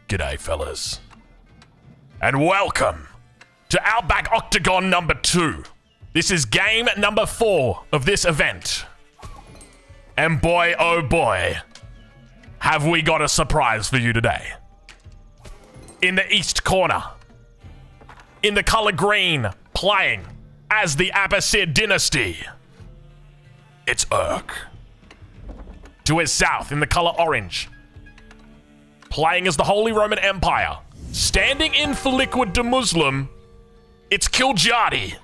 G'day, fellas. And welcome to Outback Octagon number 2. This is game number 4 of this event. And boy, oh boy, have we got a surprise for you today. In the east corner, in the color green, playing as the Abbasid dynasty, it's Urk. To his south, in the color orange, playing as the Holy Roman Empire, standing in for Liquid to Muslim, it's Kiljadi.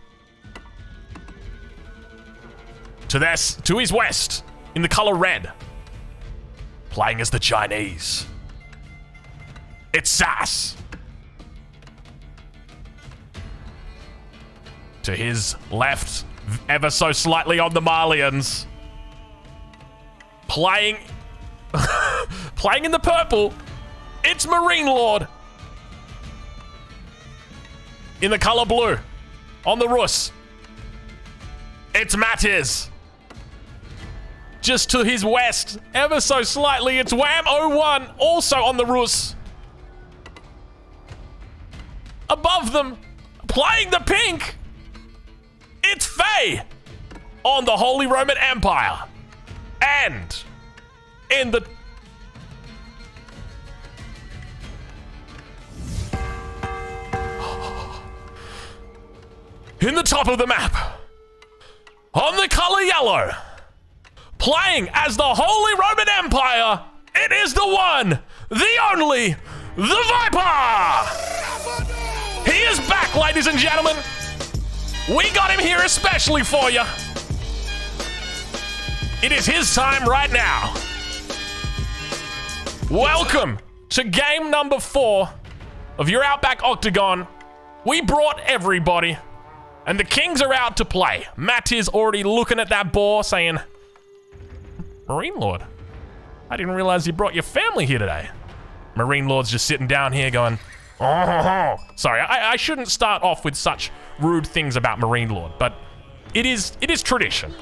To his west, in the color red, playing as the Chinese, it's Sass. To his left, ever so slightly on the Malians, playing in the purple, it's Marine Lord. In the color blue, on the Rus, it's Matiz. Just to his west, ever so slightly, it's Wham01, also on the Rus. Above them, playing the pink, it's Faye on the Holy Roman Empire. And in the top of the map, on the color yellow, playing as the Holy Roman Empire, it is the one, the only, the Viper! He is back, ladies and gentlemen. We got him here especially for you. It is his time right now. Welcome to game number 4 of your Outback Octagon. We brought everybody, and the Kings are out to play. Matt is already looking at that boar saying, Marine Lord, I didn't realize you brought your family here today. Marine Lord's just sitting down here going, oh. Sorry, I shouldn't start off with such rude things about Marine Lord, but it is tradition.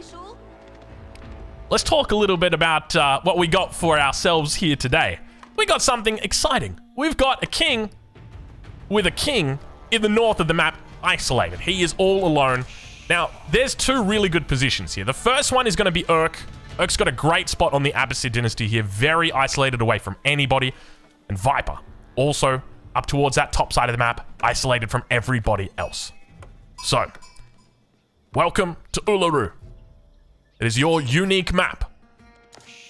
Let's talk a little bit about what we got for ourselves here today. We got something exciting. We've got a king with a king in the north of the map, isolated. He is all alone. Now, there's 2 really good positions here. The first one is going to be Urk. Urk's got a great spot on the Abbasid dynasty here, very isolated away from anybody. And Viper, also up towards that top side of the map, isolated from everybody else. So, welcome to Uluru. It is your unique map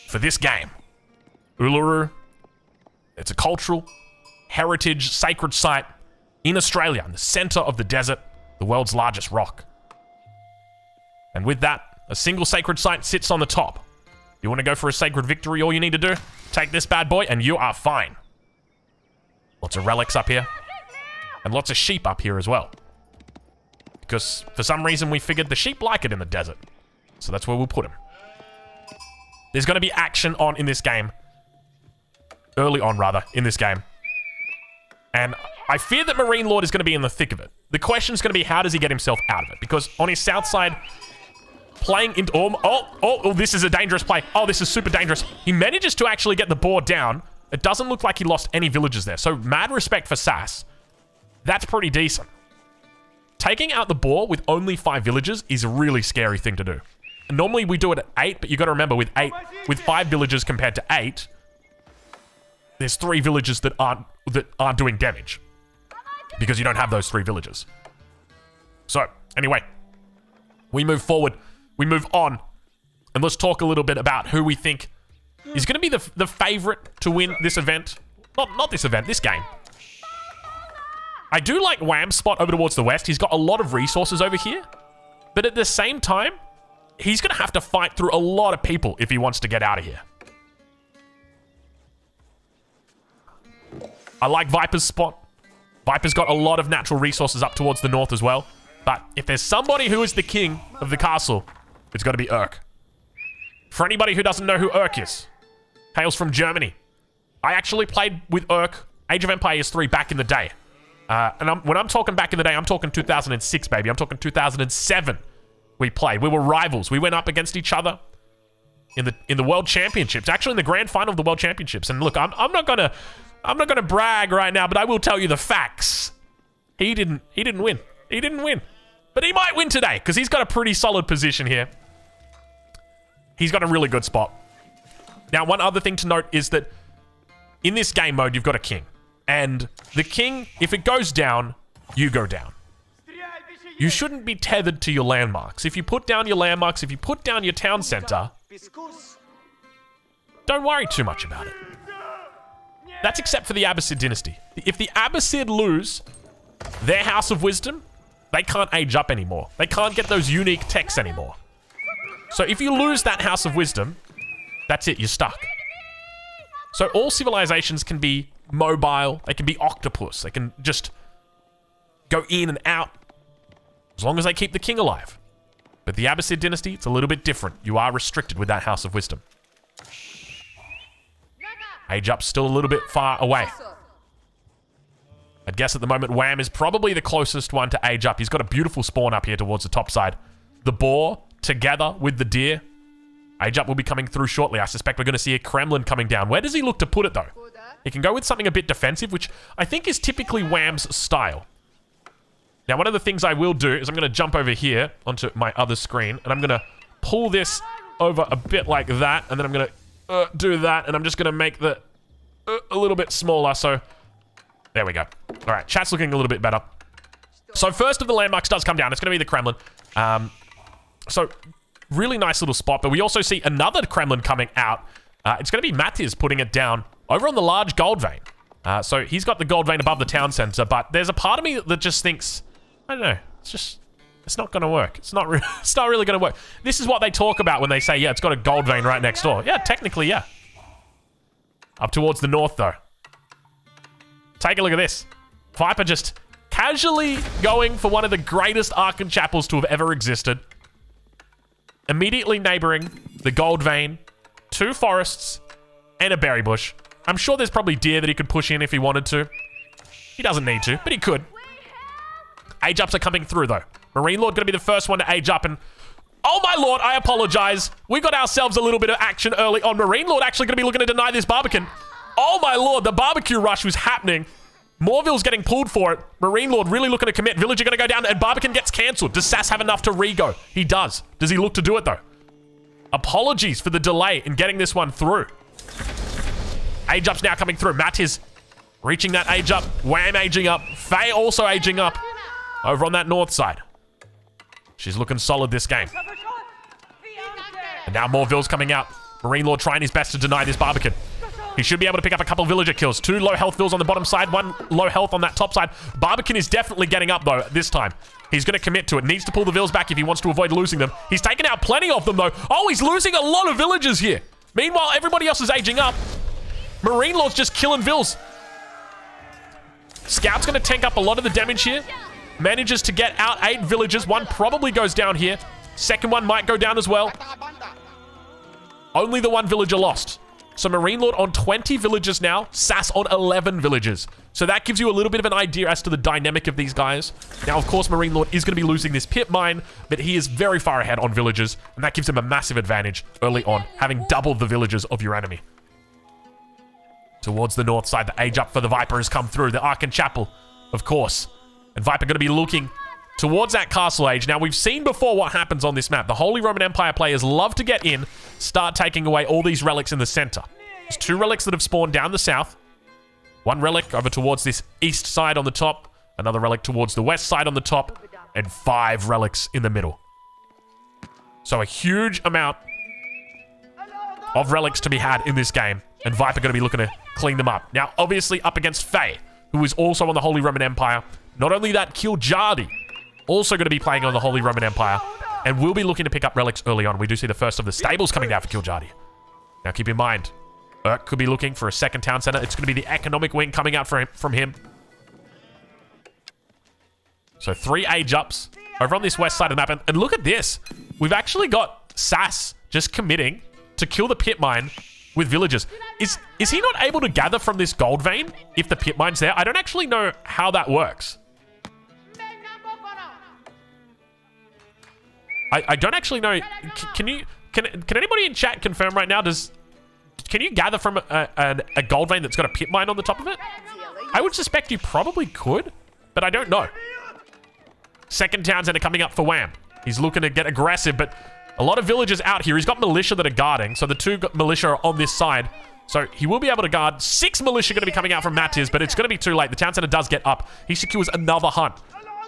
for this game. Uluru, it's a cultural, heritage, sacred site in Australia, in the center of the desert, the world's largest rock. And with that, a single sacred site sits on the top. You want to go for a sacred victory, all you need to do, take this bad boy and you are fine. Lots of relics up here. And lots of sheep up here as well. Because for some reason we figured the sheep like it in the desert. So that's where we'll put him. There's going to be action on in this game. Early on, rather, in this game. And I fear that Marine Lord is going to be in the thick of it. The question's going to be, how does he get himself out of it? Because on his south side, playing into... Oh, this is a dangerous play. Oh, this is super dangerous. He manages to actually get the board down. It doesn't look like he lost any villagers there. So mad respect for Sass. That's pretty decent. Taking out the boar with only 5 villagers is a really scary thing to do. And normally we do it at 8, but you got to remember with 5 villagers compared to 8, there's 3 villagers that aren't doing damage because you don't have those 3 villagers. So anyway, we move forward, we move on, and let's talk a little bit about who we think is going to be the favorite to win this event. Not this event, this game. I do like Wham's spot over towards the west. He's got a lot of resources over here, but at the same time, he's going to have to fight through a lot of people if he wants to get out of here. I like Viper's spot. Viper's got a lot of natural resources up towards the north as well. But if there's somebody who is the king of the castle, it's got to be Urk. For anybody who doesn't know who Urk is, hails from Germany. I actually played with Urk, Age of Empires 3 back in the day. And when I'm talking back in the day, I'm talking 2006, baby. I'm talking 2007 we played. We were rivals. We went up against each other in the World Championships. Actually, in the grand final of the World Championships. And look, I'm not going to I'm not going to brag right now, but I will tell you the facts. He didn't win. He didn't win. But he might win today because he's got a pretty solid position here. He's got a really good spot. Now, one other thing to note is that in this game mode, you've got a king. And the king, if it goes down, you go down. You shouldn't be tethered to your landmarks. If you put down your landmarks, if you put down your town center, don't worry too much about it. That's except for the Abbasid dynasty. If the Abbasid lose their House of Wisdom, they can't age up anymore. They can't get those unique texts anymore. So if you lose that House of Wisdom, that's it, you're stuck. So all civilizations can be mobile, they can be octopus, they can just go in and out, as long as they keep the king alive. But the Abbasid dynasty, it's a little bit different. You are restricted with that House of Wisdom. Age up's still a little bit far away. I'd guess at the moment Wham is probably the closest one to age up. He's got a beautiful spawn up here towards the top side. The boar together with the deer. Age up will be coming through shortly. I suspect we're going to see a Kremlin coming down. Where does he look to put it though? He can go with something a bit defensive, which I think is typically Wham's style. Now, one of the things I will do is I'm going to jump over here onto my other screen, and I'm going to pull this over a bit like that, and then I'm going to do that, and I'm just going to make the a little bit smaller, so there we go. All right, chat's looking a little bit better. So first of the landmarks does come down. It's going to be the Kremlin. So really nice little spot, but we also see another Kremlin coming out. It's going to be Matiz putting it down over on the large gold vein. So he's got the gold vein above the town center, but there's a part of me that just thinks, I don't know, it's not going to work. It's not really going to work. This is what they talk about when they say, yeah, it's got a gold vein right next door. Yeah, technically, yeah. Up towards the north, though. Take a look at this. Viper just casually going for one of the greatest Archon chapels to have ever existed. Immediately neighboring the gold vein, 2 forests, and a berry bush. I'm sure there's probably deer that he could push in if he wanted to. He doesn't need to, but he could. Age ups are coming through, though. Marine Lord going to be the first one to age up, and oh my lord, I apologize. We got ourselves a little bit of action early on. Marine Lord actually going to be looking to deny this Barbican. Oh my lord, the barbecue rush was happening. Morville's getting pulled for it. Marine Lord really looking to commit. Villager going to go down, and Barbican gets cancelled. Does Sass have enough to re-go? He does. Does he look to do it, though? Apologies for the delay in getting this one through. Age up's now coming through. Matt is reaching that age up. Wham aging up. Faye also aging up over on that north side. She's looking solid this game. And now Morville's coming out. Marine Lord trying his best to deny this Barbican. He should be able to pick up a couple villager kills. 2 low health vills on the bottom side, 1 low health on that top side. Barbican is definitely getting up, though, this time. He's going to commit to it. Needs to pull the vills back if he wants to avoid losing them. He's taken out plenty of them, though. Oh, he's losing a lot of villagers here. Meanwhile, everybody else is aging up. Marine Lord's just killing vills. Scout's going to tank up a lot of the damage here. Manages to get out 8 villagers. 1 probably goes down here. Second one might go down as well. Only the 1 villager lost. So Marine Lord on 20 villagers now. Sass on 11 villagers. So that gives you a little bit of an idea as to the dynamic of these guys. Now, of course, Marine Lord is going to be losing this pit mine, but he is very far ahead on villagers, and that gives him a massive advantage early on, having doubled the villagers of your enemy. Towards the north side, the age up for the Viper has come through. The Archon Chapel, of course. And Viper going to be looking towards that castle age. Now, we've seen before what happens on this map. The Holy Roman Empire players love to get in, start taking away all these relics in the center. There's 2 relics that have spawned down the south. 1 relic over towards this east side on the top. Another relic towards the west side on the top. And 5 relics in the middle. So a huge amount of relics to be had in this game. And Viper going to be looking to clean them up. Now, obviously up against Faye, who is also on the Holy Roman Empire. Not only that, Kiljardi also going to be playing on the Holy Roman Empire. And will be looking to pick up relics early on. We do see the first of the stables coming down for Kiljardi. Now, keep in mind, Urk could be looking for a second town center. It's going to be the economic wing coming out from him. So 3 age ups over on this west side of the map. And look at this. We've actually got Sass just committing to kill the pit mine with villagers. Is he not able to gather from this gold vein if the pit mine's there? I don't actually know how that works. I don't actually know. Can anybody in chat confirm right now? Can you gather from a gold vein that's got a pit mine on the top of it? I would suspect you probably could, but I don't know. Second Townsend are coming up for Wham. He's looking to get aggressive, but a lot of villagers out here. He's got militia that are guarding, so the 2 militia are on this side. So he will be able to guard. 6 militia going to be coming out from Matiz, but it's going to be too late. The Townsender does get up. He secures another hunt.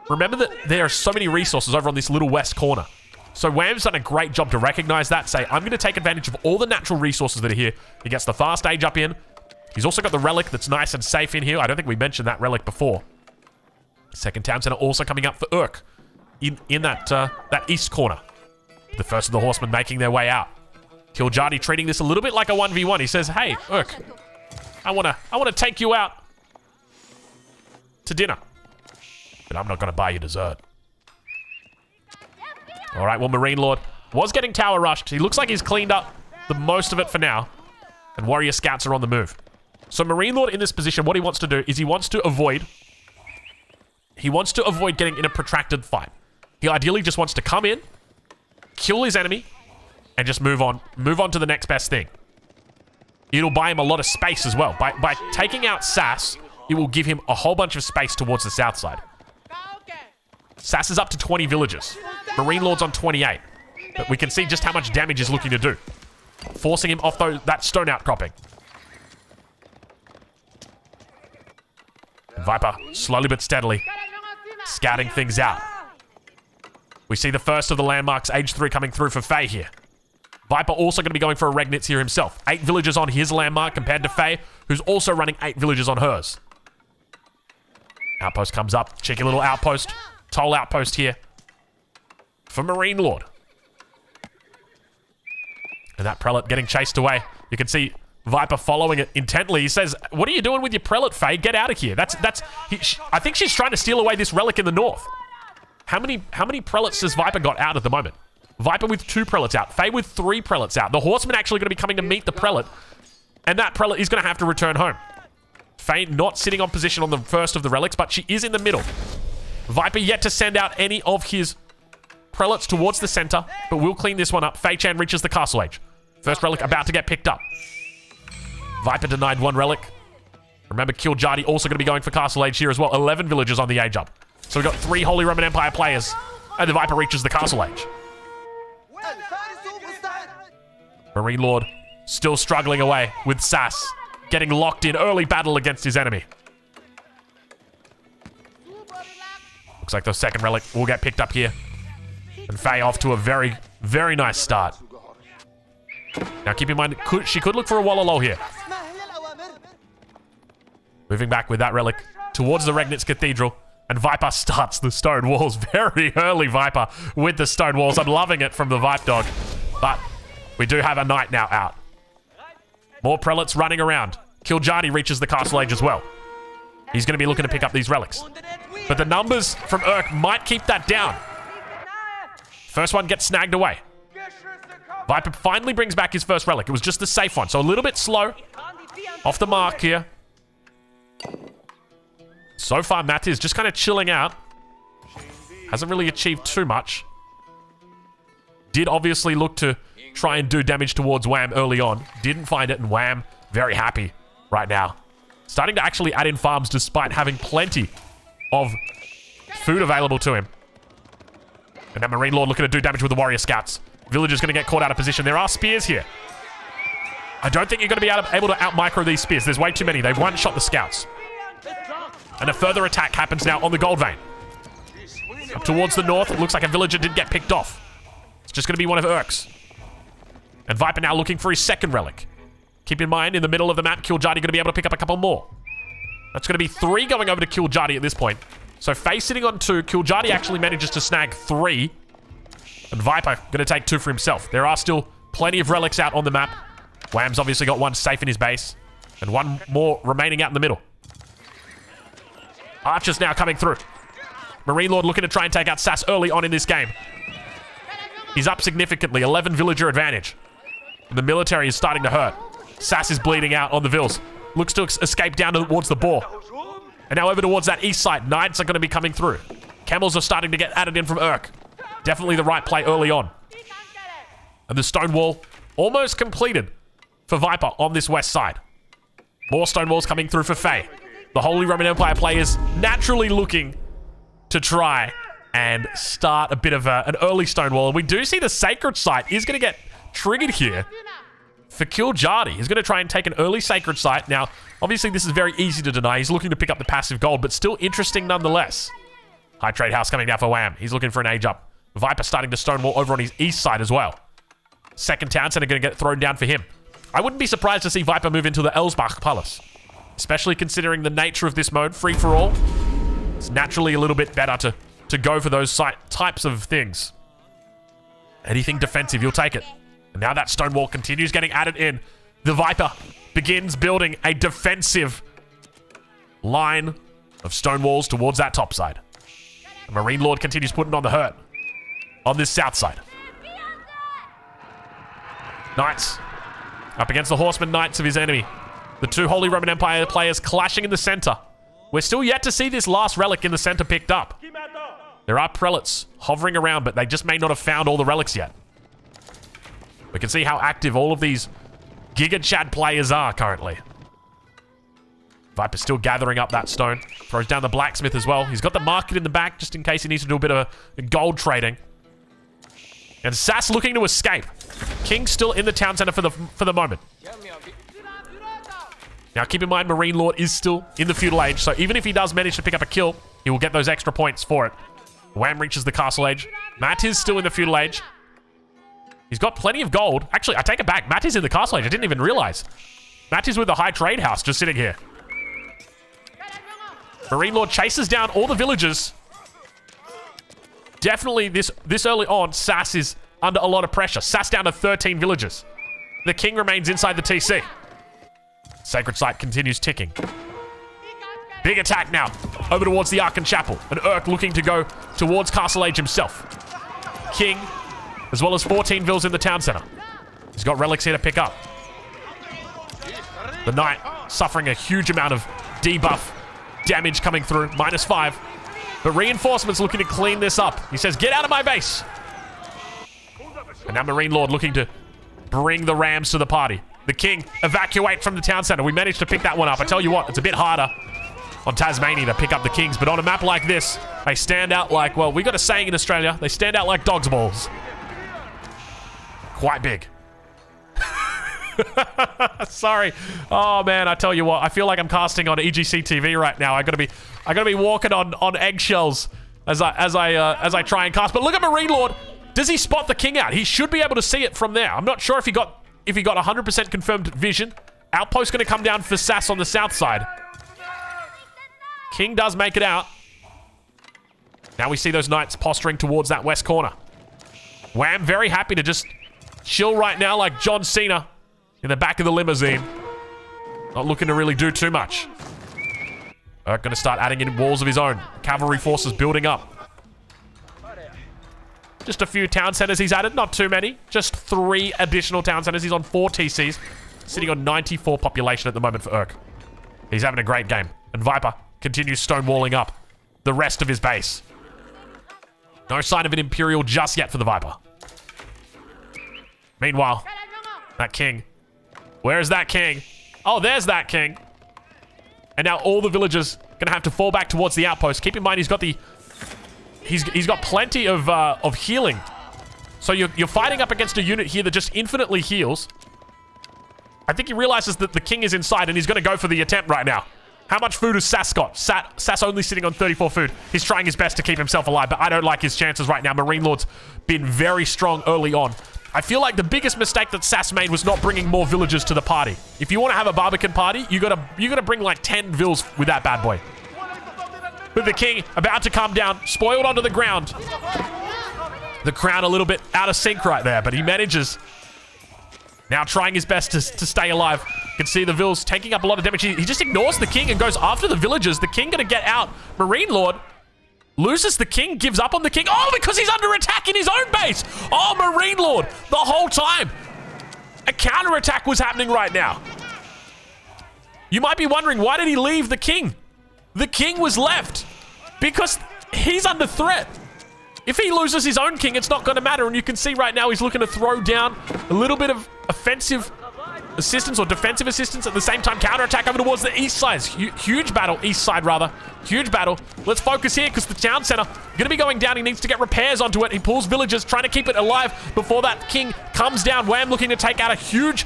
Remember that there are so many resources over on this little west corner. So Wham's done a great job to recognize that, say, I'm going to take advantage of all the natural resources that are here. He gets the fast age up in. He's also got the relic that's nice and safe in here. I don't think we mentioned that relic before. Second Townsend also coming up for Urk in that east corner. The first of the horsemen making their way out. Kiljardi treating this a little bit like a 1v1. He says, hey, Urk, I wanna take you out to dinner. But I'm not gonna buy you dessert. Alright, well, Marine Lord was getting tower rushed. He looks like he's cleaned up the most of it for now. And Warrior Scouts are on the move. So Marine Lord in this position, what he wants to do is he wants to avoid getting in a protracted fight. He ideally just wants to come in, kill his enemy, and just move on to the next best thing. It'll buy him a lot of space as well. By taking out Sass, it will give him a whole bunch of space towards the south side. Sass is up to 20 villagers. Marine Lord's on 28. But we can see just how much damage he's looking to do. Forcing him off that stone outcropping. Viper, slowly but steadily, scouting things out. We see the first of the landmarks, age 3, coming through for Faye here. Viper also going to be going for a Regnitz here himself. 8 villagers on his landmark compared to Faye, who's also running 8 villagers on hers. Outpost comes up. Cheeky little outpost. Toll outpost here for Marine Lord. And that prelate getting chased away. You can see Viper following it intently. He says, what are you doing with your prelate, Faye? Get out of here. I think she's trying to steal away this relic in the north. How many prelates has Viper got out at the moment? Viper with 2 prelates out. Faye with 3 prelates out. The horseman actually going to be coming to meet the prelate. And that prelate is going to have to return home. Faye not sitting on position on the first of the relics, but she is in the middle. Viper yet to send out any of his prelates towards the center, but we'll clean this one up. Fei Chan reaches the castle age. First relic about to get picked up. Viper denied 1 relic. Remember, Kiljardi also going to be going for castle age here as well. 11 villagers on the age up. So we've got 3 Holy Roman Empire players, and the Viper reaches the castle age. Marine Lord still struggling away with Sass, getting locked in early battle against his enemy. Looks like the second relic will get picked up here. And Faye off to a very, very nice start. Now keep in mind, she could look for a Wallalol here. Moving back with that relic towards the Regnitz Cathedral. And Viper starts the stone walls. Very early Viper with the stone walls. I'm loving it from the Vipe Dog. But we do have a knight now out. More prelates running around. Kiljardi reaches the castle age as well. He's going to be looking to pick up these relics. But the numbers from Urk might keep that down. First one gets snagged away. Viper finally brings back his first relic. It was just the safe one, so a little bit slow. Off the mark here. So far, Matt is just kind of chilling out. Hasn't really achieved too much. Did obviously look to try and do damage towards Wham early on. Didn't find it, and Wham, very happy right now. Starting to actually add in farms despite having plenty of food available to him. And now Marine Lord looking to do damage with the Warrior Scouts. Villager's going to get caught out of position. There are spears here. I don't think you're going to be able to out-micro these spears. There's way too many. They've one-shot the scouts. And a further attack happens now on the gold vein. Up towards the north, it looks like a villager did get picked off. It's just going to be one of Urk's. And Viper now looking for his second relic. Keep in mind, in the middle of the map, Kiljardi going to be able to pick up a couple more. That's going to be 3 going over to Kiljardi at this point. So Faye sitting on 2. Kiljardi actually manages to snag 3. And Viper going to take 2 for himself. There are still plenty of relics out on the map. Wham's obviously got 1 safe in his base. And 1 more remaining out in the middle. Archers now coming through. Marine Lord looking to try and take out Sass early on in this game. He's up significantly. 11 villager advantage. And the military is starting to hurt. Sass is bleeding out on the Vills. Looks to escape down towards the boar. And now over towards that east side. Knights are going to be coming through. Camels are starting to get added in from Urk. Definitely the right play early on. And the stone wall almost completed for Viper on this west side. More stone walls coming through for Faye. The Holy Roman Empire players naturally looking to try and start a bit of an early stone wall. And we do see the sacred site is going to get triggered here for Kiljardi. He's going to try and take an early sacred site. Now, obviously, this is very easy to deny. He's looking to pick up the passive gold, but still interesting nonetheless. High Trade House coming down for Wham. He's looking for an age up. Viper starting to stonewall over on his east side as well. Second town center going to get thrown down for him. I wouldn't be surprised to see Viper move into the Elsbach Palace, especially considering the nature of this mode, free for all. It's naturally a little bit better to go for those types of things. Anything defensive, you'll take it. And now that stone wall continues getting added in. The Viper begins building a defensive line of stone walls towards that top side. The Marine Lord continues putting on the hurt on this south side. Knights up against the Horseman Knights of his enemy. The two Holy Roman Empire players clashing in the center. We're still yet to see this last relic in the center picked up. There are prelates hovering around, but they just may not have found all the relics yet. We can see how active all of these Giga Chad players are currently. Viper still gathering up that stone. Throws down the blacksmith as well. He's got the market in the back just in case he needs to do a bit of gold trading. And Sass looking to escape. King still in the town center for the moment. Now keep in mind, Marine Lord is still in the feudal age, so even if he does manage to pick up a kill, he will get those extra points for it. Wham reaches the castle age. Matt is still in the feudal age. He's got plenty of gold. Actually, I take it back. Matt is in the castle age. I didn't even realize. Matt is with the High Trade House just sitting here. Marine Lord chases down all the villagers. Definitely this early on, Sass is under a lot of pressure. Sass down to 13 villagers. The king remains inside the TC. Sacred site continues ticking. Big attack now. Over towards the Archon Chapel. And Urk looking to go towards Castle Age himself. King, as well as 14 vills in the town center. He's got relics here to pick up. The Knight suffering a huge amount of debuff damage coming through. -5. But reinforcements looking to clean this up. He says, get out of my base. And now Marine Lord looking to bring the Rams to the party. The king evacuate from the town center. We managed to pick that one up. I tell you what, it's a bit harder on Tasmania to pick up the kings. But on a map like this, they stand out like, well, we got a saying in Australia. They stand out like dog's balls. Quite big. Sorry. Oh man, I tell you what, I feel like I'm casting on EGC TV right now. I gotta be walking on eggshells as I try and cast. But look at Marine Lord. Does he spot the king out? He should be able to see it from there. I'm not sure if he got 100% confirmed vision. Outpost gonna come down for Sass on the south side. King does make it out. Now we see those knights posturing towards that west corner. Wham, very happy to just chill right now like John Cena in the back of the limousine. Not looking to really do too much. Urk gonna start adding in walls of his own. Cavalry forces building up. Just a few town centers he's added, not too many. Just 3 additional town centers. He's on 4 TCs, sitting on 94 population at the moment for Urk. He's having a great game. And Viper continues stonewalling up the rest of his base. No sign of an Imperial just yet for the Viper. Meanwhile, that king. Where is that king? Oh, there's that king. And now all the villagers gonna have to fall back towards the outpost. Keep in mind, he's got the... He's got plenty of healing. So you're fighting up against a unit here that just infinitely heals. I think he realizes that the king is inside and he's gonna go for the attempt right now. How much food has Sass got? Sass only sitting on 34 food. He's trying his best to keep himself alive, but I don't like his chances right now. Marine Lord's been very strong early on. I feel like the biggest mistake that Sass made was not bringing more villagers to the party. If you want to have a Barbican party, you gotta bring like 10 vills with that bad boy. With the king about to come down, spoiled onto the ground. The crown a little bit out of sync right there, but he manages. Now trying his best to stay alive. You can see the vills taking up a lot of damage. He just ignores the king and goes after the villagers. The king gonna get out. Marine Lord loses the king, gives up on the king. Oh, because he's under attack in his own base. Oh, Marine Lord, the whole time. A counterattack was happening right now. You might be wondering, why did he leave the king? The king was left because he's under threat. If he loses his own king, it's not going to matter. And you can see right now he's looking to throw down a little bit of offensive assistance or defensive assistance at the same time. Counterattack over towards the east side. Huge battle. East side, rather. Huge battle. Let's focus here because the town center going to be going down. He needs to get repairs onto it. He pulls villagers, trying to keep it alive before that king comes down. Wham looking to take out a huge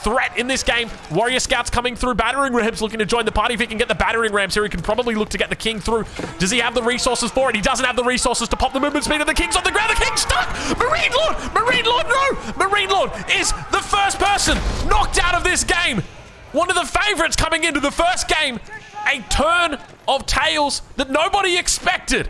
threat in this game. Warrior scouts coming through. Battering rams looking to join the party. If he can get the battering rams here, he can probably look to get the king through. Does he have the resources for it? He doesn't have the resources to pop the movement speed, and the king's on the ground. The king's stuck. Marine Lord! Marine Lord, no! Marine Lord is the first person knocked out of this game. One of the favorites coming into the first game. A turn of tails that nobody expected.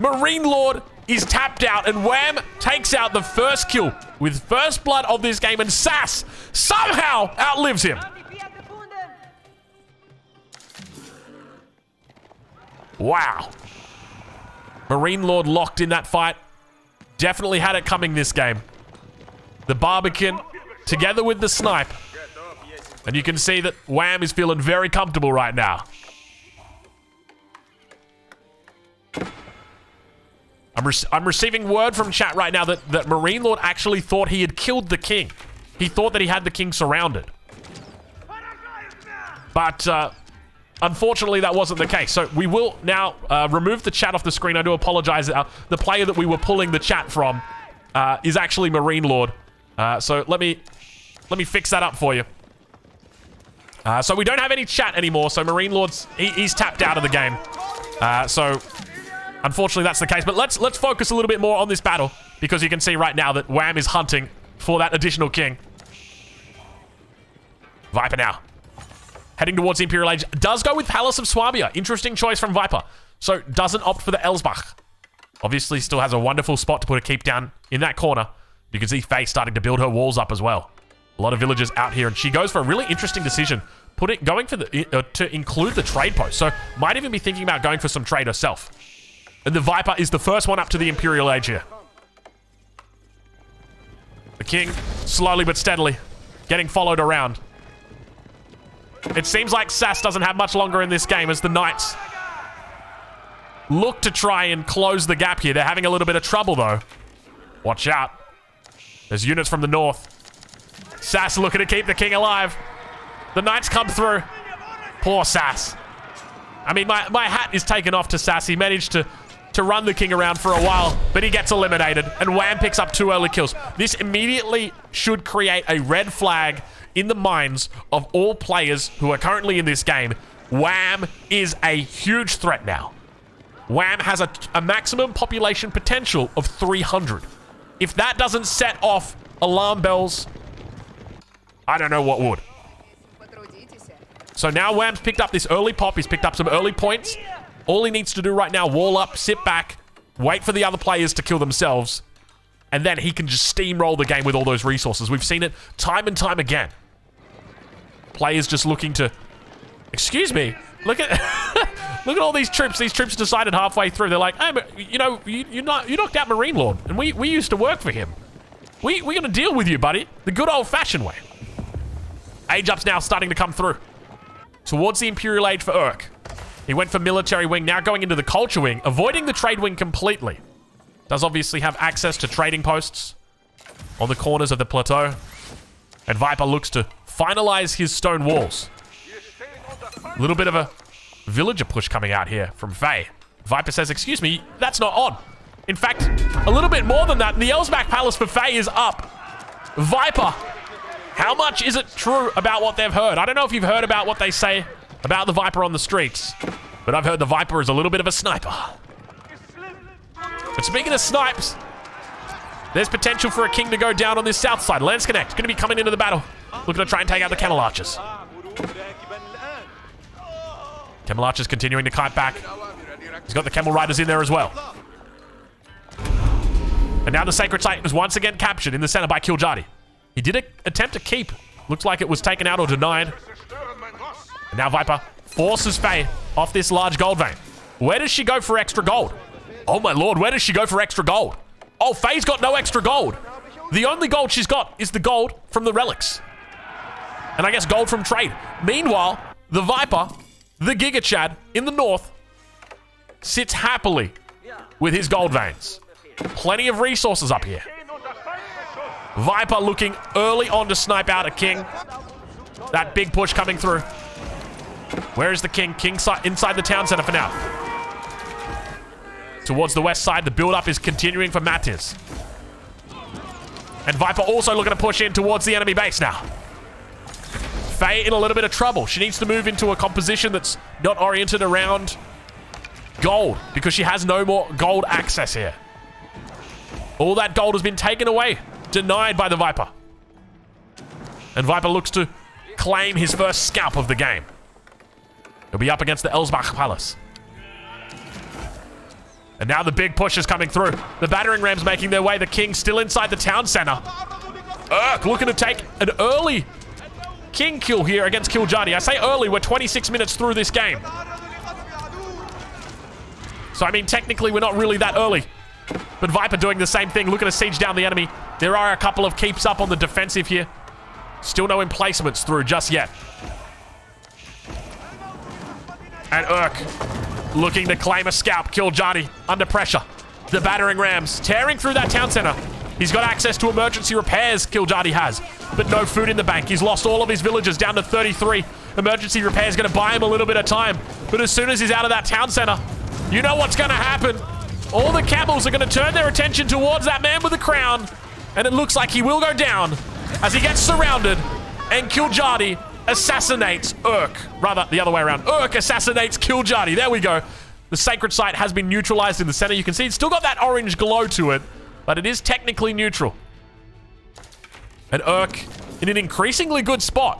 Marine Lord is tapped out, and Wham takes out the first kill with first blood of this game, and Sass somehow outlives him. Wow. Marine Lord locked in that fight. Definitely had it coming this game. The Barbican together with the snipe. And you can see that Wham is feeling very comfortable right now. I'm receiving word from chat right now that Marine Lord actually thought he had killed the king. He thought that he had the king surrounded. But unfortunately, that wasn't the case. So we will now remove the chat off the screen. I do apologize. The player that we were pulling the chat from is actually Marine Lord. So let me fix that up for you. So we don't have any chat anymore. So Marine Lord's he's tapped out of the game. So unfortunately, that's the case. But let's focus a little bit more on this battle, because you can see right now that Wham is hunting for that additional king. Viper now heading towards the Imperial Age. Does go with Palace of Swabia. Interesting choice from Viper. So doesn't opt for the Elsbach. Obviously still has a wonderful spot to put a keep down in that corner. You can see Faye starting to build her walls up as well. A lot of villagers out here, and she goes for a really interesting decision, going for the to include the trade post. So might even be thinking about going for some trade herself. And the Viper is the first one up to the Imperial Age here. The king, slowly but steadily, getting followed around. It seems like Sass doesn't have much longer in this game as the Knights look to try and close the gap here. They're having a little bit of trouble, though. Watch out. There's units from the north. Sass looking to keep the king alive. The Knights come through. Poor Sass. I mean, my hat is taken off to Sass. He managed to run the king around for a while, but he gets eliminated, and Wham picks up 2 early kills. This immediately should create a red flag in the minds of all players who are currently in this game. Wham is a huge threat now. Wham has a maximum population potential of 300. If that doesn't set off alarm bells, I don't know what would. So now Wham's picked up this early pop. He's picked up some early points. All he needs to do right now, wall up, sit back, wait for the other players to kill themselves, and then he can just steamroll the game with all those resources. We've seen it time and time again. Players just looking to... Excuse me. Look at look at all these troops. These troops decided halfway through. They're like, hey, you know, you knocked out Marine Lord, and we used to work for him. We're going to deal with you, buddy. The good old-fashioned way. Age Up's now starting to come through. Towards the Imperial Age for Urk. He went for military wing, now going into the culture wing, avoiding the trade wing completely. Does obviously have access to trading posts on the corners of the plateau. And Viper looks to finalize his stone walls. A little bit of a villager push coming out here from Faye. Viper says, excuse me, that's not on. In fact, a little bit more than that. The Elsbach Palace for Faye is up. Viper, how much is it true about what they've heard? I don't know if you've heard about what they say about the Viper on the streets, but I've heard the Viper is a little bit of a sniper. But speaking of snipes, there's potential for a king to go down on this south side. Lance Connect going to be coming into the battle, looking to try and take out the Camel Archers. Camel Archers continuing to kite back. He's got the Camel Riders in there as well. And now the Sacred Site is once again captured in the center by Kiljadi. He did attempt to keep. Looks like it was taken out or denied. And now Viper forces Faye off this large gold vein. Where does she go for extra gold? Oh my lord, where does she go for extra gold? Oh, Faye's got no extra gold. The only gold she's got is the gold from the relics. And I guess gold from trade. Meanwhile, the Viper, the Giga Chad in the north, sits happily with his gold veins. Plenty of resources up here. Viper looking early on to snipe out a King. That big push coming through. Where is the King? King inside the town center for now. Towards the west side, the build-up is continuing for Matiz. And Viper also looking to push in towards the enemy base now. Faye in a little bit of trouble. She needs to move into a composition that's not oriented around gold, because she has no more gold access here. All that gold has been taken away, denied by the Viper. And Viper looks to claim his first scalp of the game. He'll be up against the Elsbach Palace. And now the big push is coming through. The battering rams making their way. The King still inside the town center. Looking to take an early King kill here against Killjadi. I say early, we're 26 minutes through this game. So, I mean, technically, we're not really that early. But Viper doing the same thing, looking to siege down the enemy. There are a couple of keeps up on the defensive here. Still no emplacements through just yet. And looking to claim a scalp. Killjadi under pressure. The battering rams tearing through that town center. He's got access to emergency repairs, Killjadi has, but no food in the bank. He's lost all of his villagers down to 33. Emergency repairs going to buy him a little bit of time. But as soon as he's out of that town center, you know what's going to happen. All the camels are going to turn their attention towards that man with the crown. And it looks like he will go down as he gets surrounded. And Killjadi assassinates rather, the other way around. Assassinates Killjadi. There we go. The sacred site has been neutralized in the center. You can see it's still got that orange glow to it, but it is technically neutral. And in an increasingly good spot.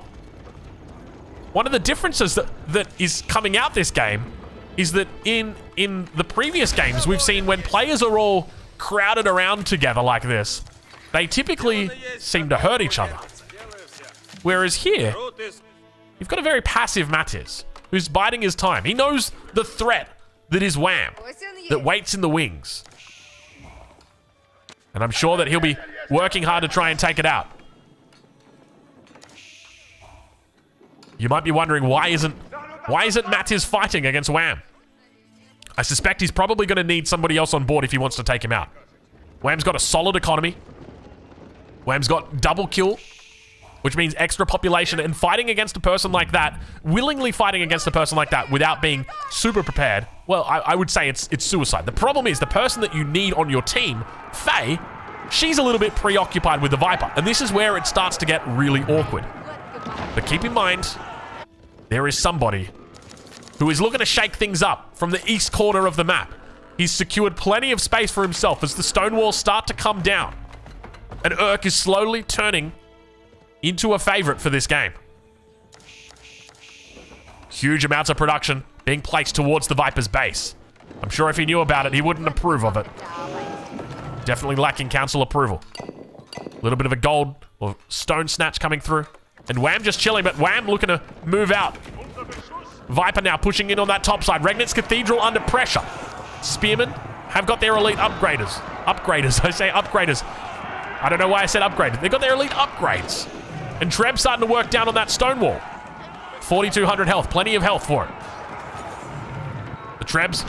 One of the differences that is coming out this game is that in the previous games, we've seen when players are all crowded around together like this, they typically seem to hurt each other. Whereas here, you've got a very passive Matiz who's biding his time. He knows the threat that is Wham, that waits in the wings. And I'm sure that he'll be working hard to try and take it out. You might be wondering, why isn't Matiz fighting against Wham? I suspect he's probably going to need somebody else on board if he wants to take him out. Wham's got a solid economy. Wham's got double kill, which means extra population, and fighting against a person like that, willingly fighting against a person like that without being super prepared, well, I would say it's suicide. The problem is the person that you need on your team, Faye, she's a little bit preoccupied with the Viper, and this is where it starts to get really awkward. But keep in mind, there is somebody who is looking to shake things up from the east corner of the map. He's secured plenty of space for himself as the stone walls start to come down. And is slowly turning into a favorite for this game. Huge amounts of production being placed towards the Viper's base. I'm sure if he knew about it, he wouldn't approve of it. Definitely lacking council approval. A little bit of a gold or stone snatch coming through. And Wham just chilling, but Wham looking to move out. Viper now pushing in on that top side. Regnitz Cathedral under pressure. Spearmen have got their elite upgraders. Upgraders, I say upgraders. I don't know why I said upgraded. They've got their elite upgrades. And Treb's starting to work down on that stone wall. 4,200 health. Plenty of health for it. The Trebs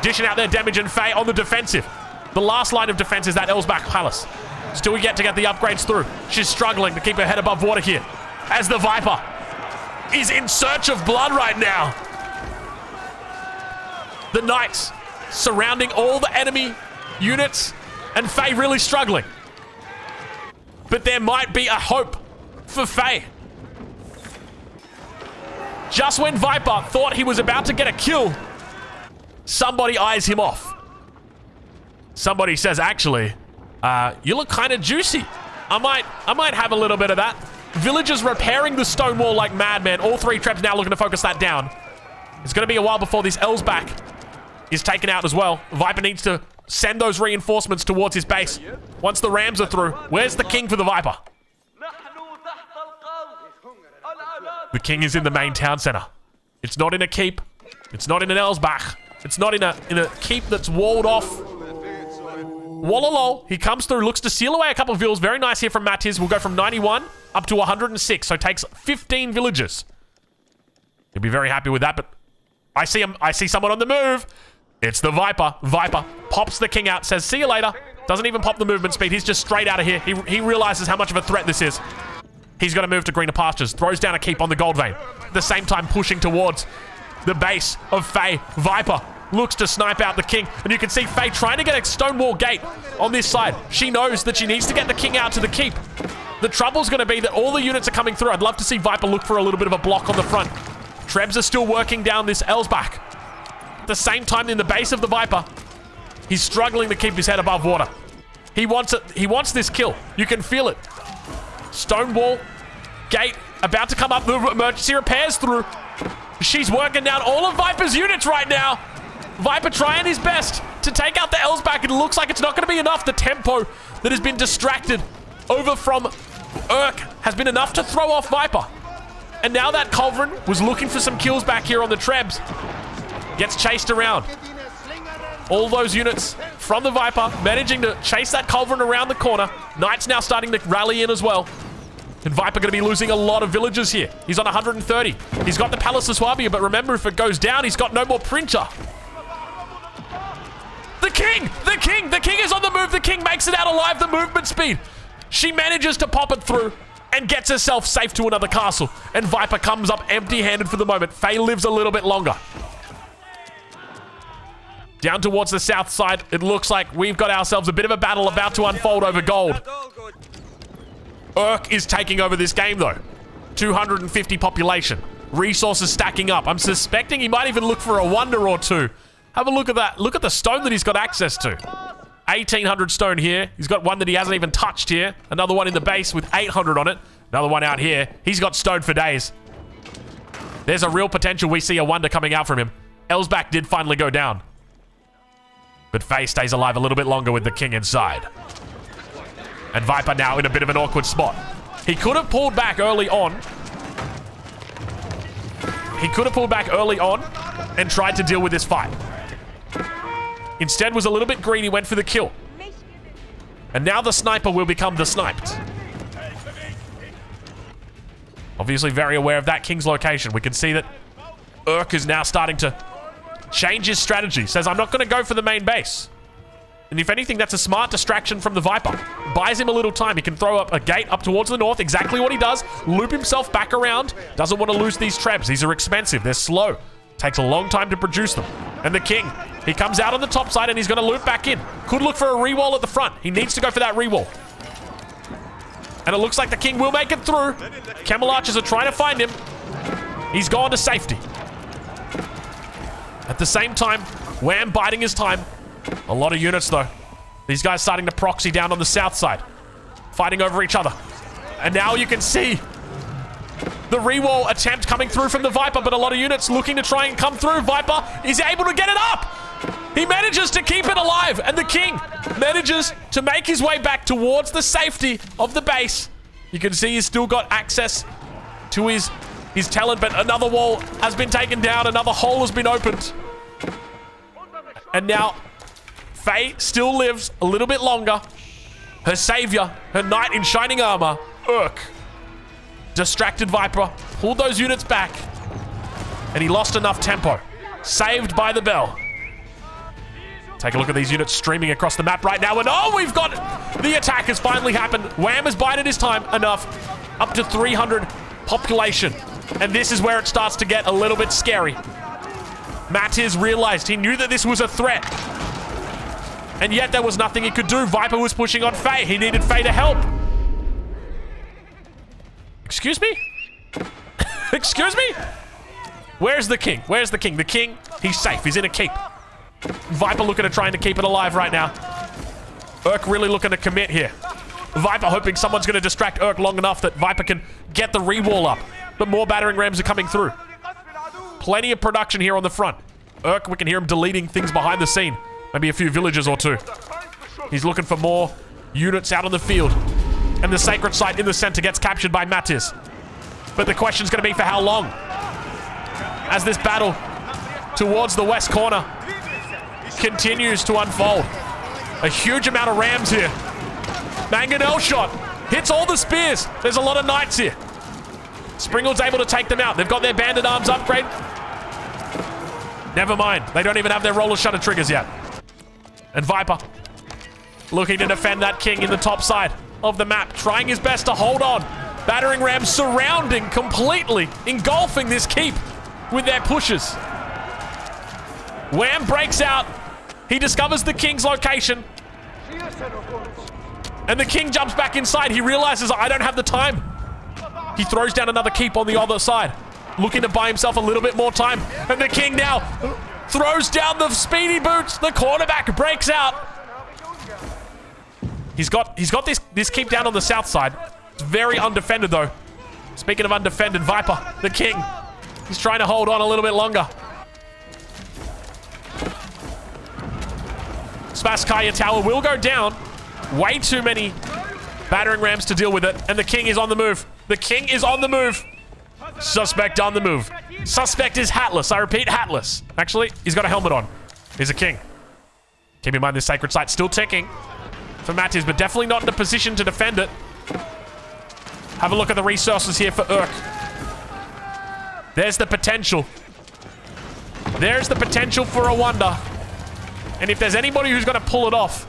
dishing out their damage, and Faye on the defensive. The last line of defense is that Elsbach Palace. Still yet to get the upgrades through. She's struggling to keep her head above water here. As the Viper is in search of blood right now. The Knights surrounding all the enemy units. And Faye really struggling. But there might be a hope for Faye. Just when Viper thought he was about to get a kill, somebody eyes him off. Somebody says, actually, you look kind of juicy. I might have a little bit of that. Villagers repairing the stone wall like madmen. All three Trebs now looking to focus that down. It's going to be a while before this Elsbach is taken out as well. Viper needs to send those reinforcements towards his base. Once the rams are through, where's the King for the Viper? The King is in the main town center. It's not in a keep. It's not in an Elsbach. It's not in a keep that's walled off. Wallalo, he comes through, looks to seal away a couple of villas. Very nice here from Matiz. We'll go from 91 up to 106, so takes 15 villagers. He'll be very happy with that, but I see him. I see someone on the move. It's the Viper. Viper pops the King out, says, see you later. Doesn't even pop the movement speed. He's just straight out of here. He realizes how much of a threat this is. He's got to move to greener pastures. Throws down a keep on the gold vein. At the same time, pushing towards the base of Faye. Viper looks to snipe out the king. And you can see Faye trying to get a Stonewall gate on this side. She knows that she needs to get the king out to the keep. The trouble's going to be that all the units are coming through. I'd love to see Viper look for a little bit of a block on the front. Trebs are still working down this Elsbach. At the same time, in the base of the Viper, he's struggling to keep his head above water. He wants it. He wants this kill. You can feel it. Stonewall gate about to come up. The emergency repairs through. She's working down all of Viper's units right now. Viper trying his best to take out the Elsbach. It looks like it's not going to be enough. The tempo that has been distracted over from Urk has been enough to throw off Viper. And now that Culverin was looking for some kills back here on the Trebs. Gets chased around. All those units from the Viper managing to chase that Culverin around the corner. Knight's now starting to rally in as well. And Viper going to be losing a lot of villagers here. He's on 130. He's got the Palace of Swabia, but remember, if it goes down, he's got no more printer. The king! The king! The king is on the move. The king makes it out alive. The movement speed. She manages to pop it through and gets herself safe to another castle. And Viper comes up empty-handed for the moment. Faye lives a little bit longer. Down towards the south side, it looks like we've got ourselves a bit of a battle about to unfold over gold. Urk is taking over this game, though. 250 population. Resources stacking up. I'm suspecting he might even look for a wonder or two. Have a look at that. Look at the stone that he's got access to. 1,800 stone here. He's got one that he hasn't even touched here. Another one in the base with 800 on it. Another one out here. He's got stone for days. There's a real potential we see a wonder coming out from him. Elsbach did finally go down. But Faye stays alive a little bit longer with the king inside. And Viper now in a bit of an awkward spot. He could have pulled back early on. He could have pulled back early on and tried to deal with this fight. Instead was a little bit greedy, went for the kill. And now the sniper will become the sniped. Obviously very aware of that king's location. We can see that Urk is now starting to change his strategy. Says, I'm not going to go for the main base. And if anything, that's a smart distraction from the Viper. Buys him a little time. He can throw up a gate up towards the north. Exactly what he does. Loop himself back around. Doesn't want to lose these Trebs. These are expensive. They're slow. Takes a long time to produce them. And the king, he comes out on the top side and he's going to loop back in. Could look for a re-wall at the front. He needs to go for that re-wall. And it looks like the king will make it through. Camel Archers are trying to find him. He's gone to safety. At the same time, Wham biding his time. A lot of units, though. These guys starting to proxy down on the south side. Fighting over each other. And now you can see the re-wall attempt coming through from the Viper, but a lot of units looking to try and come through. Viper is able to get it up. He manages to keep it alive, and the king manages to make his way back towards the safety of the base. You can see he's still got access to his talent, but another wall has been taken down. Another hole has been opened. And now Faye still lives a little bit longer. Her savior, her knight in shining armor, Urk. Distracted Viper, pulled those units back, and he lost enough tempo. Saved by the bell. Take a look at these units streaming across the map right now, and oh, we've got the attack has finally happened. Wham has bided his time enough. Up to 300 population, and this is where it starts to get a little bit scary. Matiz realized he knew that this was a threat, and yet there was nothing he could do. Viper was pushing on Faye. He needed Faye to help. Excuse me? Excuse me? Where's the king? Where's the king? The king, he's safe. He's in a keep. Viper looking at trying to keep it alive right now. Urk really looking to commit here. Viper hoping someone's going to distract Urk long enough that Viper can get the re-wall up. But more battering rams are coming through. Plenty of production here on the front. Urk, we can hear him deleting things behind the scene. Maybe a few villagers or two. He's looking for more units out on the field. And the sacred site in the center gets captured by Matiz. But the question's going to be for how long? As this battle towards the west corner continues to unfold. A huge amount of rams here. Mangonel shot. Hits all the spears. There's a lot of knights here. Springald's able to take them out. They've got their banded arms upgrade. Never mind. They don't even have their roller shutter triggers yet. And Viper looking to defend that king in the top side of the map, trying his best to hold on. Battering rams surrounding, completely engulfing this keep with their pushes. Wham breaks out. He discovers the king's location. And the king jumps back inside. He realizes, I don't have the time. He throws down another keep on the other side, looking to buy himself a little bit more time. And the king now throws down the speedy boots. The quarterback breaks out. He's got this keep down on the south side. It's very undefended though. Speaking of undefended, Viper, the king, he's trying to hold on a little bit longer. Spasskaya Tower will go down. Way too many battering rams to deal with it. And the king is on the move. The king is on the move. Suspect on the move. Suspect is hatless. I repeat, hatless. Actually, he's got a helmet on. He's a king. Keep in mind this sacred site still ticking for Mattis, but definitely not in a position to defend it. Have a look at the resources here for Urk. There's the potential. There's the potential for a wonder. And if there's anybody who's going to pull it off,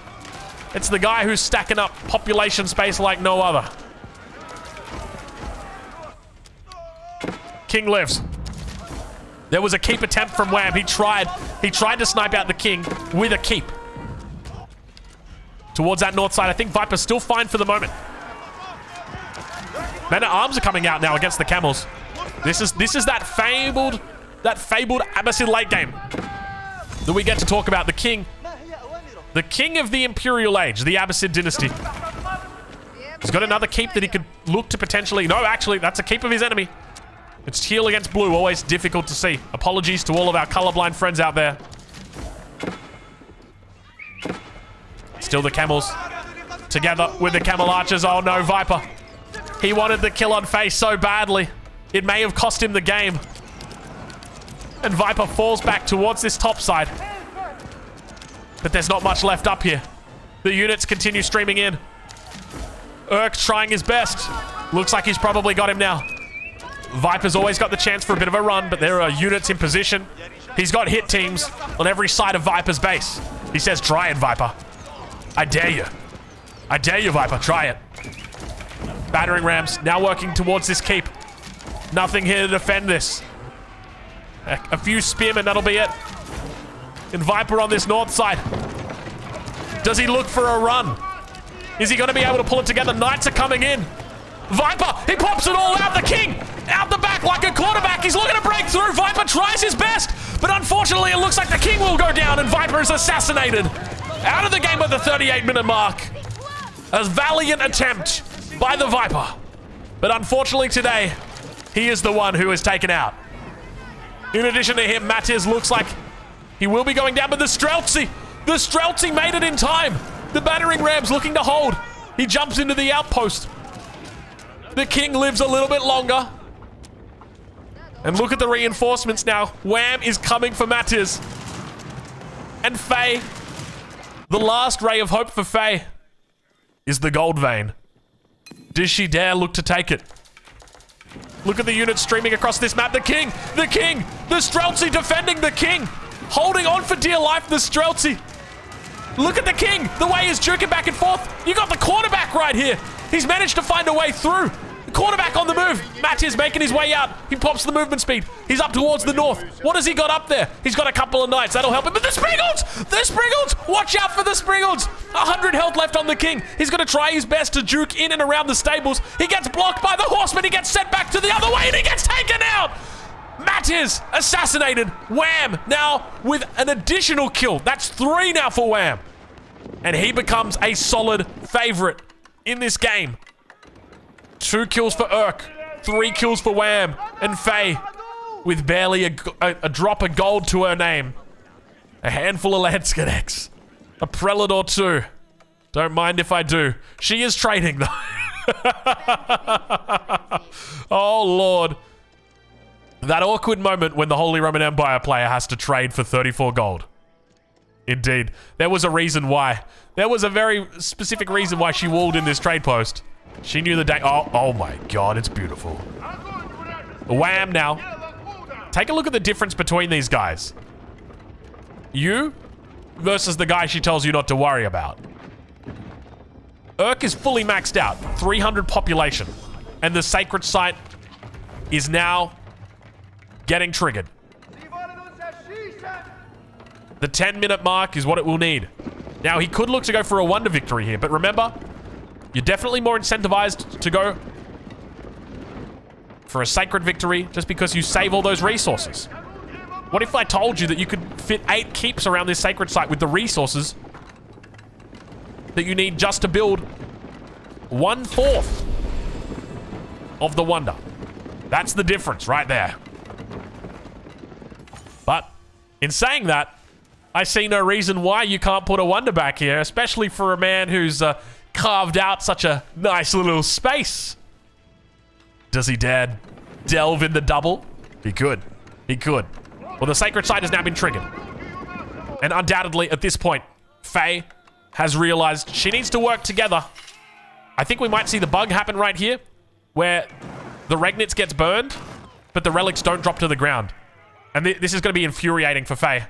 it's the guy who's stacking up population space like no other. King lives. There was a keep attempt from Wham. He tried to snipe out the king with a keep. Towards that north side. I think Viper's still fine for the moment. Men-at-Arms are coming out now against the camels. This is that fabled Abbasid late game that we get to talk about. The king of the Imperial Age, the Abbasid dynasty. He's got another keep that he could look to potentially... No, actually, that's a keep of his enemy. It's teal against blue, always difficult to see. Apologies to all of our colorblind friends out there. Still the camels together with the camel archers. Oh no, Viper. He wanted the kill on Faye so badly. It may have cost him the game. And Viper falls back towards this top side. But there's not much left up here. The units continue streaming in. Urk trying his best. Looks like he's probably got him now. Viper's always got the chance for a bit of a run, but there are units in position. He's got hit teams on every side of Viper's base. He says, try it, Viper. I dare you. I dare you, Viper. Try it. Battering rams now working towards this keep. Nothing here to defend this. A few spearmen, that'll be it. And Viper on this north side. Does he look for a run? Is he going to be able to pull it together? Knights are coming in. Viper, he pops it all out. The king, out the back like a quarterback. He's looking to break through. Viper tries his best. But unfortunately, it looks like the king will go down and Viper is assassinated. Out of the game at the 38-minute mark. A valiant attempt by the Viper. But unfortunately today, he is the one who is taken out. In addition to him, Mattis looks like he will be going down, but the Streltsy made it in time. The battering rams looking to hold. He jumps into the outpost. The king lives a little bit longer. And look at the reinforcements now. Wham is coming for Mattis. And Faye, the last ray of hope for Faye is the gold vein. Does she dare look to take it? Look at the units streaming across this map. The king, the Streltsy defending the king. Holding on for dear life, the Streltsy. Look at the king, the way he's jerking back and forth. You got the quarterback right here. He's managed to find a way through. The quarterback on the move. Mattis making his way out. He pops the movement speed. He's up towards the north. What has he got up there? He's got a couple of knights. That'll help him. But the Spriggles! Watch out for the Spriggles! 100 health left on the king. He's going to try his best to juke in and around the stables. He gets blocked by the horseman. He gets sent back to the other way and he gets taken out! Mattis assassinated. Wham now with an additional kill. That's 3 now for Wham. And he becomes a solid favorite in this game. 2 kills for Urk, 3 kills for Wham, and Faye with barely a drop of gold to her name. A handful of Landscadex. A Prelate or 2. Don't mind if I do. She is trading though. Oh Lord. That awkward moment when the Holy Roman Empire player has to trade for 34 gold. Indeed. There was a reason why. There was a very specific reason why she walled in this trade post. She knew the day. Oh my God, it's beautiful. Wham now. Take a look at the difference between these guys. You versus the guy she tells you not to worry about. Urk is fully maxed out. 300 population. And the sacred site is now getting triggered. The 10-minute mark is what it will need. Now, he could look to go for a wonder victory here, but remember, you're definitely more incentivized to go for a sacred victory just because you save all those resources. What if I told you that you could fit 8 keeps around this sacred site with the resources that you need just to build 1/4 of the wonder? That's the difference right there. But in saying that, I see no reason why you can't put a wonder back here, especially for a man who's carved out such a nice little space. Does he dare delve in the double? He could. He could. Well, the sacred site has now been triggered. And undoubtedly, at this point, Faye has realized she needs to work together. I think we might see the bug happen right here, where the Regnitz gets burned, but the relics don't drop to the ground. And this is going to be infuriating for Faye.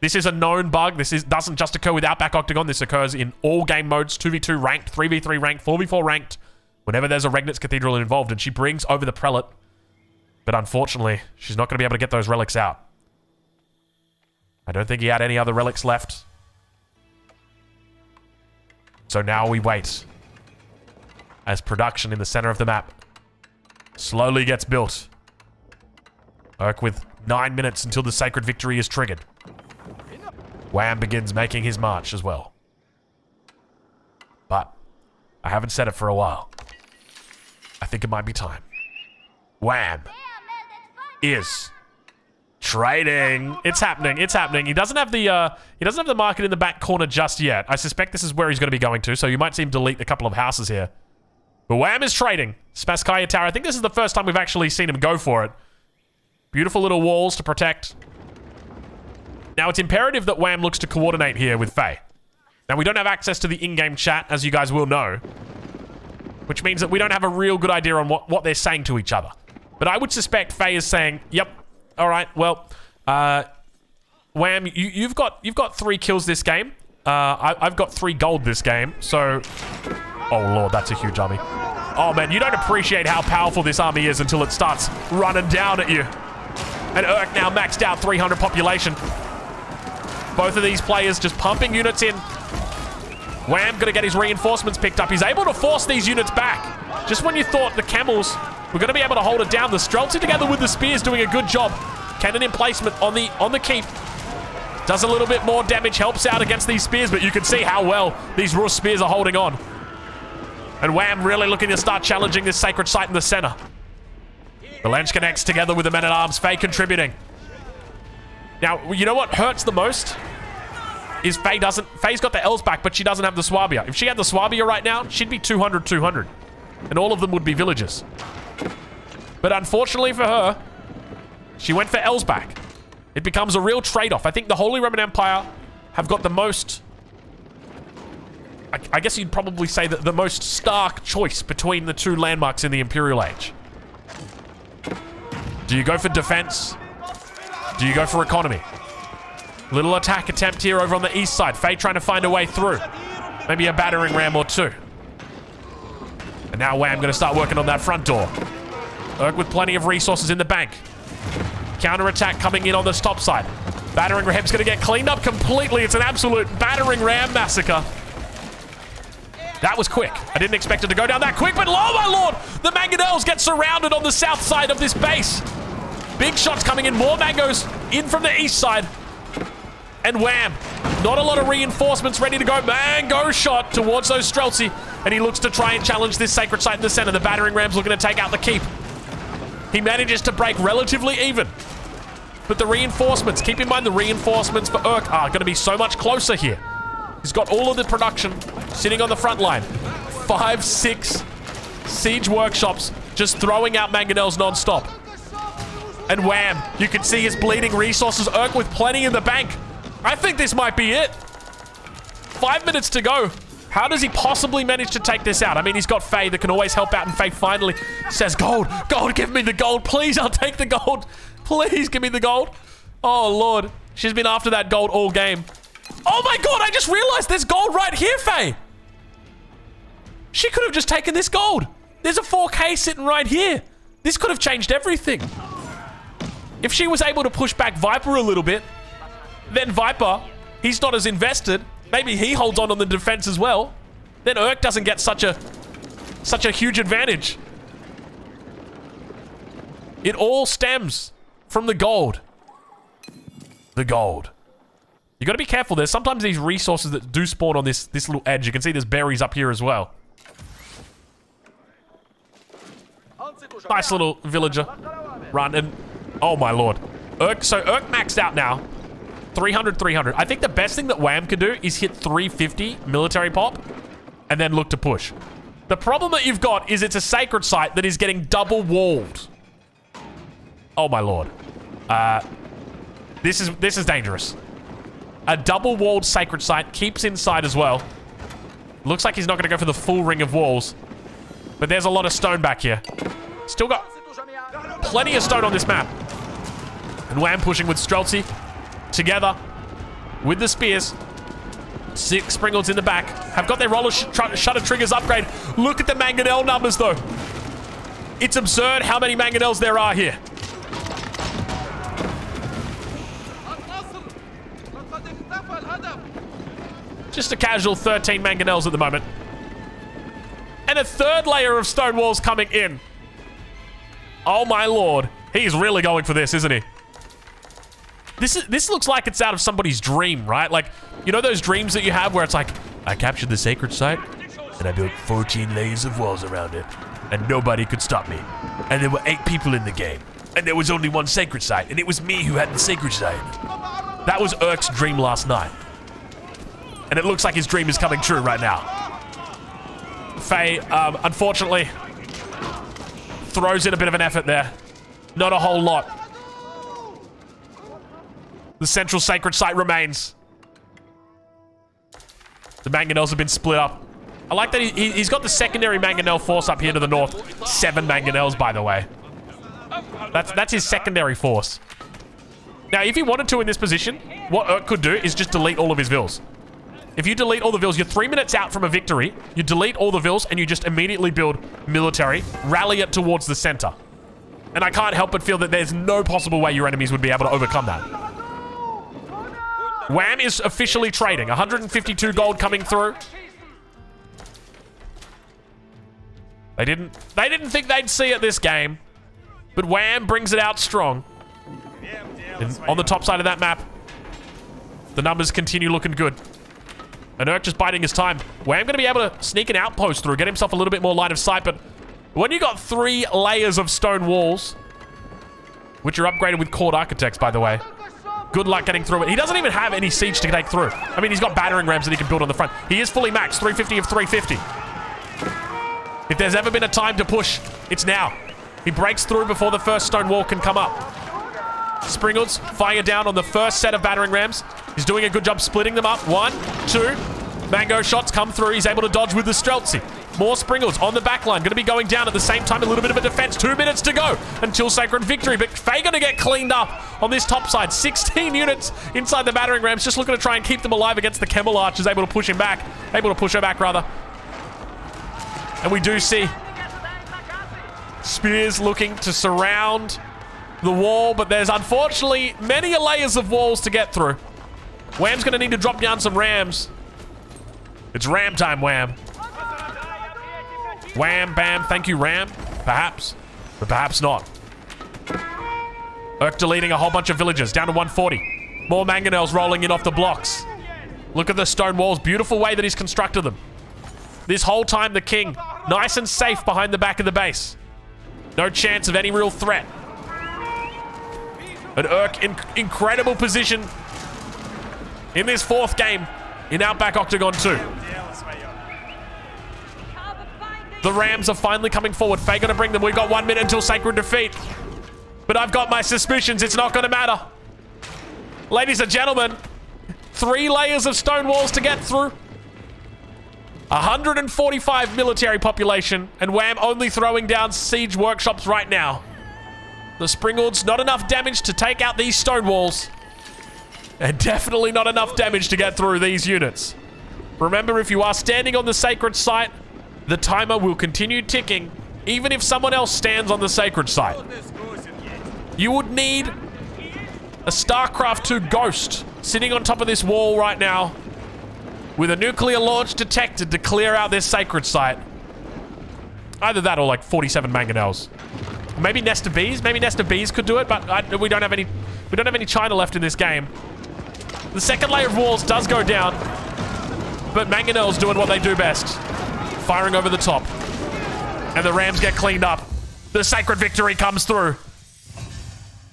This is a known bug. This doesn't just occur with Outback Octagon. This occurs in all game modes, 2v2 ranked, 3v3 ranked, 4v4 ranked, whenever there's a Regnitz Cathedral involved, and she brings over the Prelate. But unfortunately, she's not going to be able to get those relics out. I don't think he had any other relics left. So now we wait. As production in the center of the map slowly gets built. Urk with 9 minutes until the sacred victory is triggered. Wham begins making his march as well. But I haven't said it for a while. I think it might be time. Wham is trading. It's happening. It's happening. He doesn't have the market in the back corner just yet. I suspect this is where he's going to be going to, so you might see him delete a couple of houses here. But Wham is trading. Spasskaya Tower. I think this is the first time we've actually seen him go for it. Beautiful little walls to protect. Now, it's imperative that Wham looks to coordinate here with Faye. Now, we don't have access to the in-game chat, as you guys will know, which means that we don't have a real good idea on what they're saying to each other. But I would suspect Faye is saying, yep, all right, well, Wham, you've got 3 kills this game. I've got 3 gold this game, so... Oh, Lord, that's a huge army. Oh, man, you don't appreciate how powerful this army is until it starts running down at you. And Urk now maxed out 300 population. Both of these players just pumping units in. Wham gonna get his reinforcements picked up. He's able to force these units back. Just when you thought the camels were gonna be able to hold it down, the Streltsy together with the spears doing a good job. Cannon emplacement on the keep. Does a little bit more damage, helps out against these spears, but you can see how well these Rus spears are holding on. And Wham really looking to start challenging this sacred site in the center. The Lens connects together with the men-at-arms. Faye contributing. Now, you know what hurts the most? Is Faye's got the Els back, but she doesn't have the Swabia. If she had the Swabia right now, she'd be 200-200. And all of them would be villagers. But unfortunately for her, she went for Els back. It becomes a real trade-off. I think the Holy Roman Empire have got the most... I guess you'd probably say that the most stark choice between the 2 landmarks in the Imperial Age. Do you go for defense? Do you go for economy? Little attack attempt here over on the east side. Faye trying to find a way through. Maybe a battering ram or 2. And now Wham going to start working on that front door. Urk with plenty of resources in the bank. Counter-attack coming in on the top side. Battering ram's going to get cleaned up completely. It's an absolute battering ram massacre. That was quick. I didn't expect it to go down that quick, but oh my lord! The Mangonels get surrounded on the south side of this base. Big shots coming in. More Mangos in from the east side. And Wham! Not a lot of reinforcements ready to go. Mango shot towards those Streltsy. And he looks to try and challenge this sacred site in the center. The battering ram's looking to take out the keep. He manages to break relatively even. But the reinforcements, keep in mind the reinforcements for Urk are going to be so much closer here. He's got all of the production sitting on the front line. 5, 6 siege workshops just throwing out Mangonels non-stop. And Wham! You can see his bleeding resources. Urk with plenty in the bank. I think this might be it. 5 minutes to go. How does he possibly manage to take this out? I mean, he's got Faye that can always help out, and Faye finally says, gold, gold, give me the gold. Please, I'll take the gold. Please give me the gold. Oh, Lord. She's been after that gold all game. Oh my god, I just realized there's gold right here, Faye. She could have just taken this gold. There's a 4K sitting right here. This could have changed everything. If she was able to push back Viper a little bit, then Viper, he's not as invested. Maybe he holds on the defense as well. Then Urk doesn't get such a huge advantage. It all stems from the gold. The gold. You got to be careful. There's sometimes these resources that do spawn on this little edge. You can see there's berries up here as well. Nice little villager run. And oh my lord. So Urk maxed out now. 300, 300. I think the best thing that Wham can do is hit 350 military pop and then look to push. The problem that you've got is it's a sacred site that is getting double walled. Oh my lord. This is dangerous. A double walled sacred site keeps inside as well. Looks like he's not going to go for the full ring of walls. But there's a lot of stone back here. Still got plenty of stone on this map. And Wham pushing with Streltsy together with the spears. 6 Springles in the back. Have got their roller shutter triggers upgrade. Look at the Mangonel numbers though. It's absurd how many Mangonels there are here. Just a casual 13 Mangonels at the moment. And a third layer of stone walls coming in. Oh my lord. He's really going for this, isn't he? This looks like it's out of somebody's dream, right? Like, you know those dreams that you have where it's like, I captured the sacred site and I built 14 layers of walls around it and nobody could stop me. And there were 8 people in the game and there was only one sacred site and it was me who had the sacred site. That was Urk's dream last night. And it looks like his dream is coming true right now. Faye, unfortunately, throws in a bit of an effort there. Not a whole lot. The central sacred site remains. The Mangonels have been split up. I like that he's got the secondary Mangonel force up here to the north. 7 Mangonels, by the way. That's his secondary force. Now, if he wanted to in this position, what Urk could do is just delete all of his vills. If you delete all the vills, you're 3 minutes out from a victory. You delete all the vills and you just immediately build military, rally it towards the center. And I can't help but feel that there's no possible way your enemies would be able to overcome that. Wham is officially trading. 152 gold coming through. They didn't think they'd see it this game. But Wham brings it out strong. And on the top side of that map, the numbers continue looking good. And Urk just biding his time. Wham going to be able to sneak an outpost through, get himself a little bit more line of sight, but when you got 3 layers of stone walls, which are upgraded with Court Architects, by the way, good luck getting through it. He doesn't even have any siege to take through. I mean, he's got battering rams that he can build on the front. He is fully maxed, 350 of 350. If there's ever been a time to push, it's now. He breaks through before the first stone wall can come up. Springles fire down on the first set of battering rams. He's doing a good job splitting them up. 1, 2. Mango shots come through. He's able to dodge with the Streltsy. More Springles on the back line. Going to be going down at the same time. A little bit of a defense. 2 minutes to go until Sacred Victory. But Faye going to get cleaned up on this top side. 16 units inside the battering rams. Just looking to try and keep them alive against the Camel Archers. Able to push him back. Able to push her back, rather. And we do see Spears looking to surround the wall, but there's unfortunately many layers of walls to get through. Wham's going to need to drop down some rams. It's ram time, Wham. Wham, bam, thank you, ram. Perhaps, but perhaps not. Urk deleting a whole bunch of villagers, down to 140. More Mangonels rolling in off the blocks. Look at the stone walls, beautiful way that he's constructed them. This whole time, the king, nice and safe behind the back of the base. No chance of any real threat. But Urk in incredible position in this 4th game in Outback Octagon 2. The Rams are finally coming forward. Faye going to bring them. We've got 1 minute until Sacred Defeat. But I've got my suspicions. It's not going to matter. Ladies and gentlemen, 3 layers of stone walls to get through. 145 military population, and Wham only throwing down siege workshops right now. The Springalds, not enough damage to take out these stone walls. And definitely not enough damage to get through these units. Remember, if you are standing on the sacred site, the timer will continue ticking even if someone else stands on the sacred site. You would need a StarCraft 2 Ghost sitting on top of this wall right now with a nuclear launch detected to clear out this sacred site. Either that or like 47 mangonels. Maybe Nest of Bees. Maybe Nest of Bees could do it, but we don't have any China left in this game. The second layer of walls does go down, but mangonels doing what they do best. Firing over the top. And the Rams get cleaned up. The sacred victory comes through.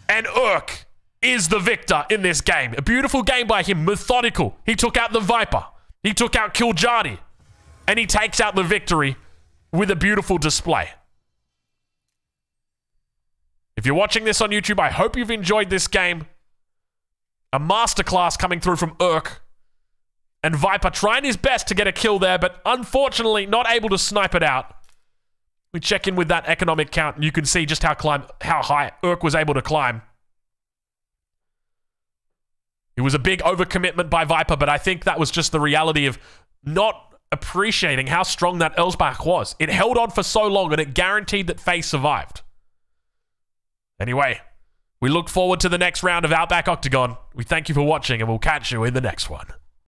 And Urk is the victor in this game. A beautiful game by him. Methodical. He took out the Viper. He took out Kiljardi. And he takes out the victory with a beautiful display. If you're watching this on YouTube, I hope you've enjoyed this game. A masterclass coming through from Urk. And Viper trying his best to get a kill there, but unfortunately not able to snipe it out. We check in with that economic count, and you can see just how high Urk was able to climb. It was a big overcommitment by Viper, but I think that was just the reality of not appreciating how strong that Elsbach was. It held on for so long, and it guaranteed that FaZe survived. Anyway, we look forward to the next round of Outback Octagon. We thank you for watching, and we'll catch you in the next one.